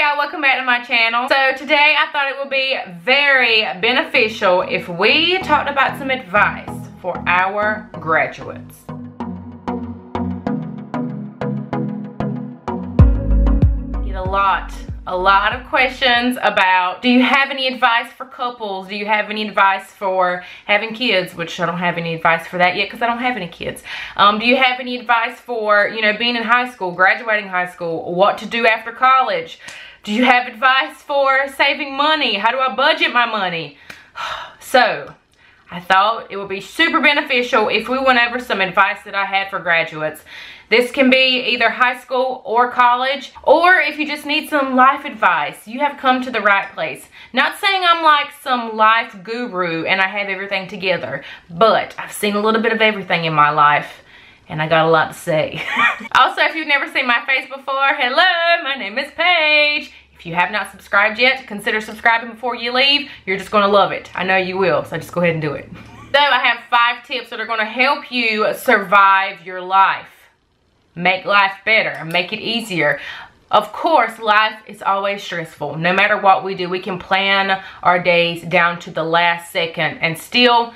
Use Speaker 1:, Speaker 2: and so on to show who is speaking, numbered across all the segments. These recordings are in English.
Speaker 1: y'all, welcome back to my channel. So today I thought it would be very beneficial if we talked about some advice for our graduates. Get a lot of questions about, do you have any advice for couples? Do you have any advice for having kids? Which I don't have any advice for that yet because I don't have any kids. Do you have any advice for, you know, being in high school, graduating high school, what to do after college? Do you have advice for saving money? How do I budget my money? So I thought it would be super beneficial if we went over some advice that I had for graduates. This can be either high school or college, or if you just need some life advice, you have come to the right place. Not saying I'm like some life guru and I have everything together, but I've seen a little bit of everything in my life and I got a lot to say. Also, if you've never seen my face before, hello, my name is Paige. If you have not subscribed yet, consider subscribing before you leave. You're just gonna love it. I know you will, so just go ahead and do it. So I have 5 tips that are gonna help you survive your life. Make life better, make it easier. Of course, life is always stressful. No matter what we do, we can plan our days down to the last second, and still,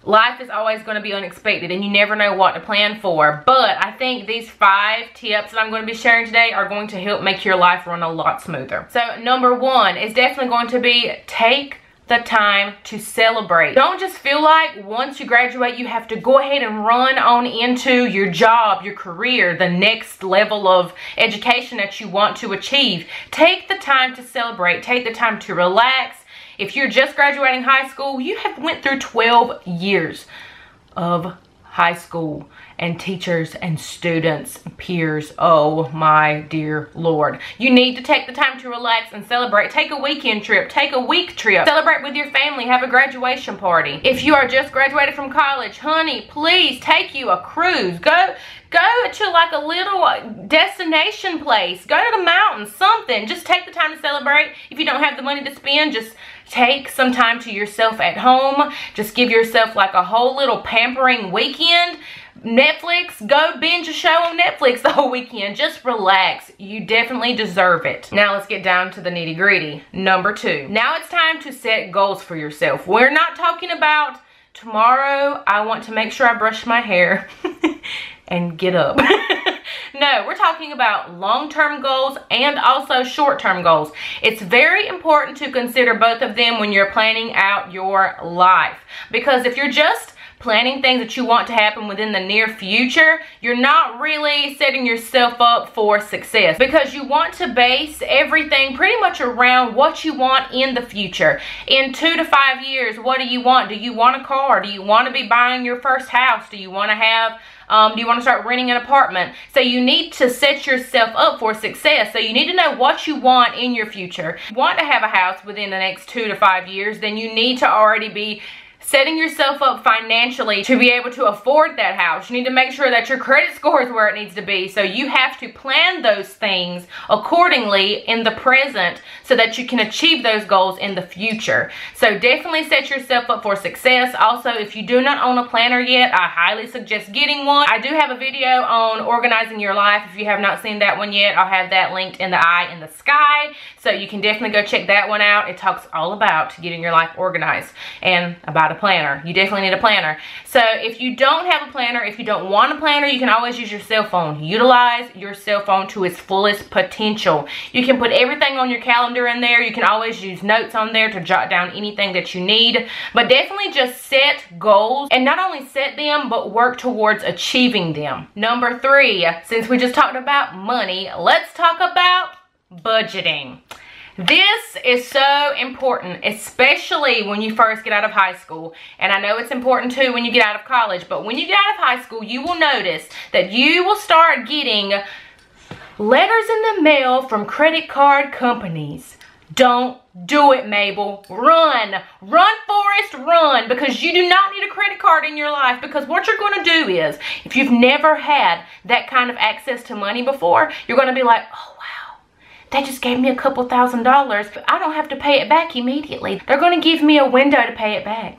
Speaker 1: life is always going to be unexpected and you never know what to plan for. But I think these 5 tips that I'm going to be sharing today are going to help make your life run a lot smoother. So number 1 is definitely going to be take the time to celebrate. Don't just feel like once you graduate you have to go ahead and run on into your job, your career, the next level of education that you want to achieve. Take the time to celebrate. Take the time to relax. If you're just graduating high school, you have went through 12 years of high school and teachers and students, peers. Oh my dear Lord. You need to take the time to relax and celebrate. Take a weekend trip, take a week trip. Celebrate with your family, have a graduation party. If you are just graduated from college, honey, please take you a cruise. Go to like a little destination place. Go to the mountains, something. Just take the time to celebrate. If you don't have the money to spend, just take some time to yourself at home. Just give yourself like a whole little pampering weekend. Netflix, go binge a show on Netflix the whole weekend. Just relax. You definitely deserve it. Now let's get down to the nitty gritty. Number 2. Now it's time to set goals for yourself. We're not talking about tomorrow I want to make sure I brush my hair and get up. No, we're talking about long-term goals and also short-term goals. It's very important to consider both of them when you're planning out your life. Because if you're just planning things that you want to happen within the near future, you're not really setting yourself up for success, because you want to base everything pretty much around what you want in the future. In 2 to 5 years, what do you want? Do you want a car? Do you want to be buying your first house? Do you want to have do you want to start renting an apartment? So you need to set yourself up for success. So you need to know what you want in your future. If you want to have a house within the next 2 to 5 years, then you need to already be setting yourself up financially to be able to afford that house. You need to make sure that your credit score is where it needs to be. So you have to plan those things accordingly in the present so that you can achieve those goals in the future. So definitely set yourself up for success. Also, if you do not own a planner yet, I highly suggest getting one. I do have a video on organizing your life. If you have not seen that one yet, I'll have that linked in the eye in the sky. So you can definitely go check that one out. It talks all about getting your life organized and about a planner. You definitely need a planner. So if you don't have a planner, if you don't want a planner, you can always use your cell phone. Utilize your cell phone to its fullest potential. You can put everything on your calendar in there. You can always use notes on there to jot down anything that you need. But definitely just set goals, and not only set them, but work towards achieving them. Number 3, since we just talked about money, let's talk about budgeting. This is so important, especially when you first get out of high school. And I know it's important too when you get out of college, but when you get out of high school, you will notice that you will start getting letters in the mail from credit card companies. Don't do it, Mabel. Run. Run, Forrest, run. Because you do not need a credit card in your life. Because what you're going to do is, if you've never had that kind of access to money before, you're going to be like, oh, wow, they just gave me a couple $1,000s, but I don't have to pay it back immediately. They're going to give me a window to pay it back.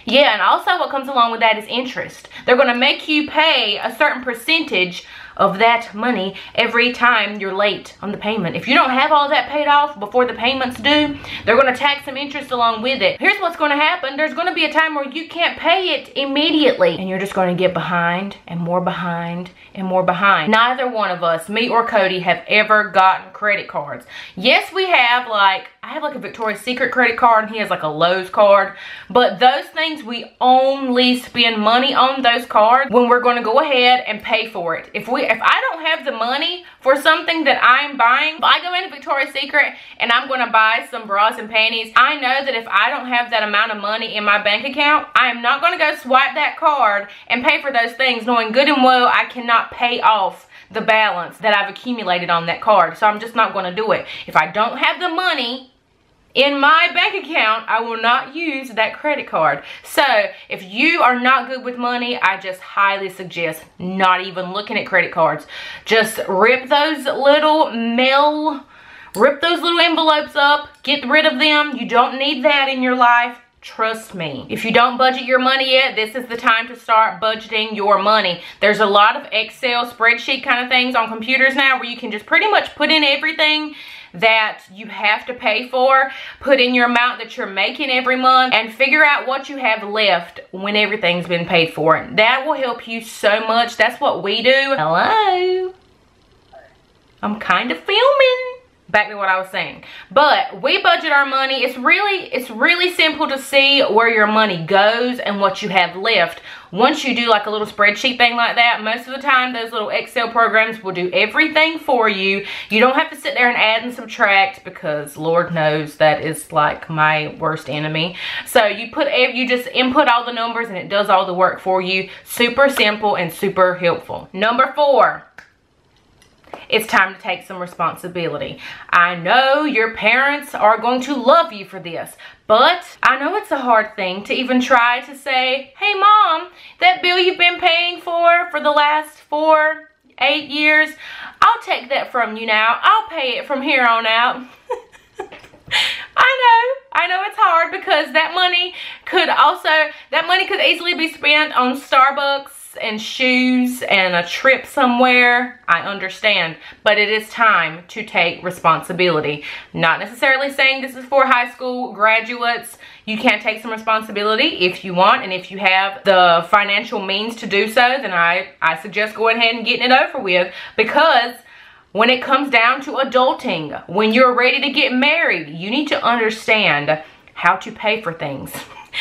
Speaker 1: Yeah, and also what comes along with that is interest. They're going to make you pay a certain percentage of that money every time you're late on the payment. If you don't have all that paid off before the payment's due, they're going to tax some interest along with it. Here's what's going to happen. There's going to be a time where you can't pay it immediately, and you're just going to get behind and more behind and more behind. Neither one of us, me or Cody, have ever gotten credit cards. Yes, we have, like, I have like a Victoria's Secret credit card and he has like a Lowe's card, but those things, we only spend money on those cards when we're going to go ahead and pay for it. If I don't have the money for something that I'm buying, if I go into Victoria's Secret and I'm going to buy some bras and panties, I know that if I don't have that amount of money in my bank account, I am not going to go swipe that card and pay for those things, knowing good and well I cannot pay off the balance that I've accumulated on that card. So I'm just not going to do it. If I don't have the money in my bank account, I will not use that credit card. So if you are not good with money, I just highly suggest not even looking at credit cards. Just rip those little envelopes up, get rid of them. You don't need that in your life. Trust me. If you don't budget your money yet, this is the time to start budgeting your money. There's a lot of Excel spreadsheet kind of things on computers now where you can just pretty much put in everything that you have to pay for, put in your amount that you're making every month, and figure out what you have left when everything's been paid for. That will help you so much. That's what we do. Hello? I'm kind of filming. Back to what I was saying. But we budget our money. It's really simple to see where your money goes and what you have left. Once you do like a little spreadsheet thing like that, most of the time those little Excel programs will do everything for you. You don't have to sit there and add and subtract, because Lord knows that is like my worst enemy. So you just input all the numbers and it does all the work for you. Super simple and super helpful. Number 4. It's time to take some responsibility. I know your parents are going to love you for this, but I know it's a hard thing to even try to say, hey Mom, that bill you've been paying for the last 8 years, I'll take that from you now. I'll pay it from here on out. I know it's hard, because that money could easily be spent on Starbucks and shoes and a trip somewhere. I understand, but it is time to take responsibility. Not necessarily saying this is for high school graduates. You can take some responsibility if you want, and if you have the financial means to do so, then I suggest going ahead and getting it over with, because when it comes down to adulting, when you're ready to get married, you need to understand how to pay for things.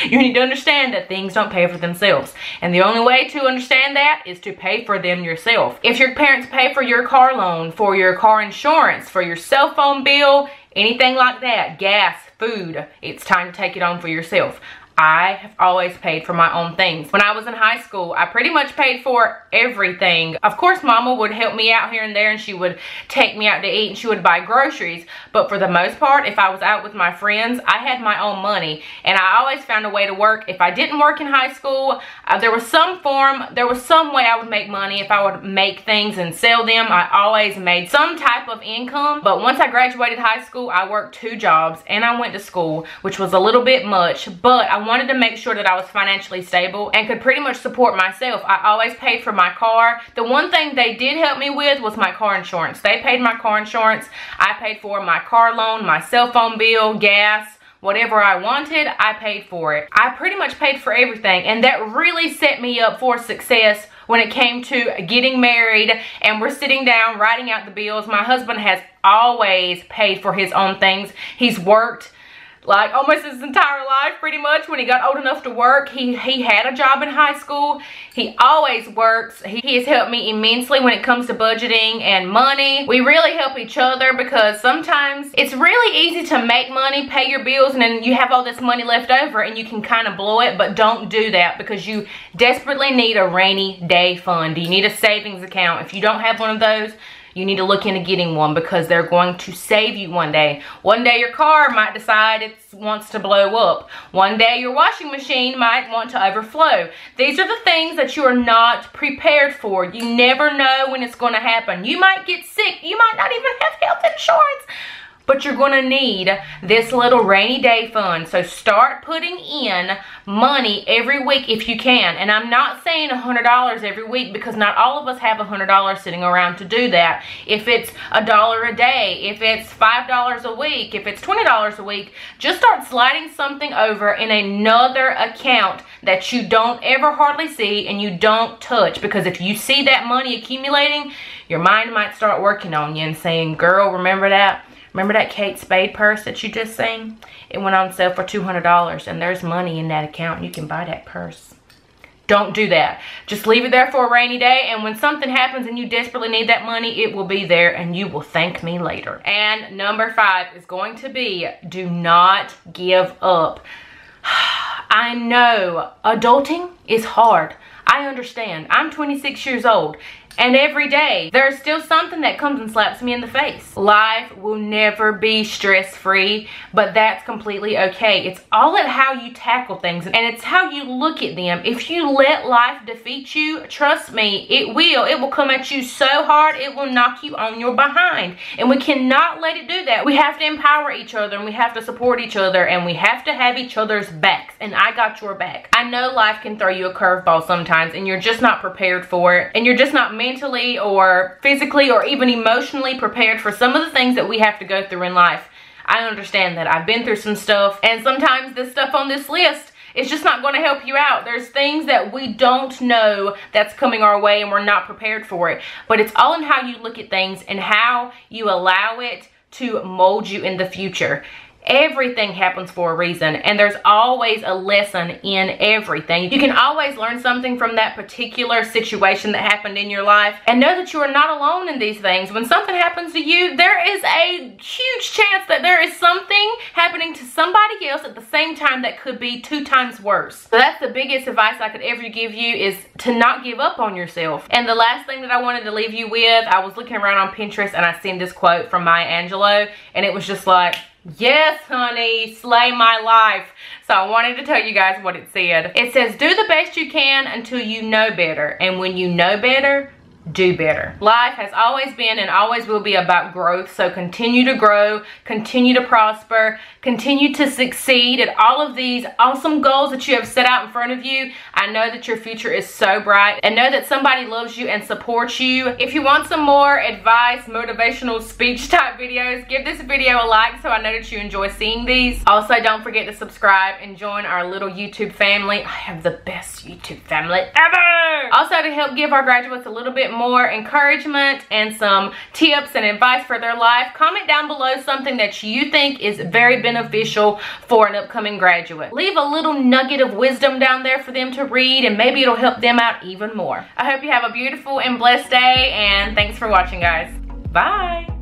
Speaker 1: You need to understand that things don't pay for themselves. And the only way to understand that is to pay for them yourself. If your parents pay for your car loan, for your car insurance, for your cell phone bill, anything like that, gas, food, it's time to take it on for yourself. I have always paid for my own things. When I was in high school, I pretty much paid for everything. Of course, Mama would help me out here and there, and she would take me out to eat and she would buy groceries. But for the most part, if I was out with my friends, I had my own money, and I always found a way to work. If I didn't work in high school, there was some way I would make money. If I would make things and sell them, I always made some type of income. But once I graduated high school, I worked 2 jobs and I went to school, which was a little bit much, but I wanted to make sure that I was financially stable and could pretty much support myself. I always paid for my car. The one thing they did help me with was my car insurance. They paid my car insurance. I paid for my car loan, my cell phone bill, gas, whatever I wanted, I paid for it. I pretty much paid for everything, and that really set me up for success when it came to getting married and we're sitting down writing out the bills. My husband has always paid for his own things. He's worked like almost his entire life pretty much. When he got old enough to work, he had a job in high school. He always works. He has helped me immensely when it comes to budgeting and money. We really help each other, because sometimes it's really easy to make money, pay your bills, and then you have all this money left over and you can kind of blow it. But don't do that, because you desperately need a rainy day fund. You need a savings account. If you don't have one of those, you need to look into getting one, because they're going to save you one day. One day your car might decide it wants to blow up. One day your washing machine might want to overflow. These are the things that you are not prepared for. You never know when it's going to happen. You might get sick. You might not even have health insurance. but you're gonna need this little rainy day fund. So start putting in money every week if you can. And I'm not saying $100 every week, because not all of us have $100 sitting around to do that. If it's $1 a day, if it's $5 a week, if it's $20 a week, just start sliding something over in another account that you don't ever hardly see and you don't touch. Because if you see that money accumulating, your mind might start working on you and saying, girl, remember that? Remember that Kate Spade purse that you just seen? It went on sale for $200 and there's money in that account and you can buy that purse. Don't do that. Just leave it there for a rainy day, and when something happens and you desperately need that money, it will be there and you will thank me later. And number 5 is going to be, do not give up. I know adulting is hard. I understand. I'm 26 years old. And every day, there's still something that comes and slaps me in the face. Life will never be stress-free, but that's completely okay. It's all at how you tackle things, and it's how you look at them. If you let life defeat you, trust me, it will. It will come at you so hard, it will knock you on your behind. And we cannot let it do that. We have to empower each other, and we have to support each other, and we have to have each other's backs. And I got your back. I know life can throw you a curveball sometimes, and you're just not prepared for it, and you're just not mentally or physically or even emotionally prepared for some of the things that we have to go through in life. I understand that. I've been through some stuff, and sometimes the stuff on this list is just not going to help you out. There's things that we don't know that's coming our way and we're not prepared for it. But it's all in how you look at things and how you allow it to mold you in the future. Everything happens for a reason, and there's always a lesson in everything. You can always learn something from that particular situation that happened in your life, and know that you are not alone in these things. When something happens to you, there is a huge chance that there is something happening to somebody else at the same time that could be 2 times worse. So that's the biggest advice I could ever give you, is to not give up on yourself. And the last thing that I wanted to leave you with, I was looking around on Pinterest and I seen this quote from Maya Angelou, and it was just like, yes, honey, slay my life. So I wanted to tell you guys what it said. It says, do the best you can until you know better. And when you know better, do better. Life has always been and always will be about growth. So continue to grow, continue to prosper, continue to succeed at all of these awesome goals that you have set out in front of you. I know that your future is so bright, and know that somebody loves you and supports you. If you want some more advice, motivational speech type videos, give this video a like so I know that you enjoy seeing these. Also, don't forget to subscribe and join our little YouTube family. I have the best YouTube family ever! Also, to help give our graduates a little bit more encouragement and some tips and advice for their life, comment down below something that you think is very beneficial for an upcoming graduate. Leave a little nugget of wisdom down there for them to read, and maybe it'll help them out even more. I hope you have a beautiful and blessed day, and thanks for watching, guys. Bye.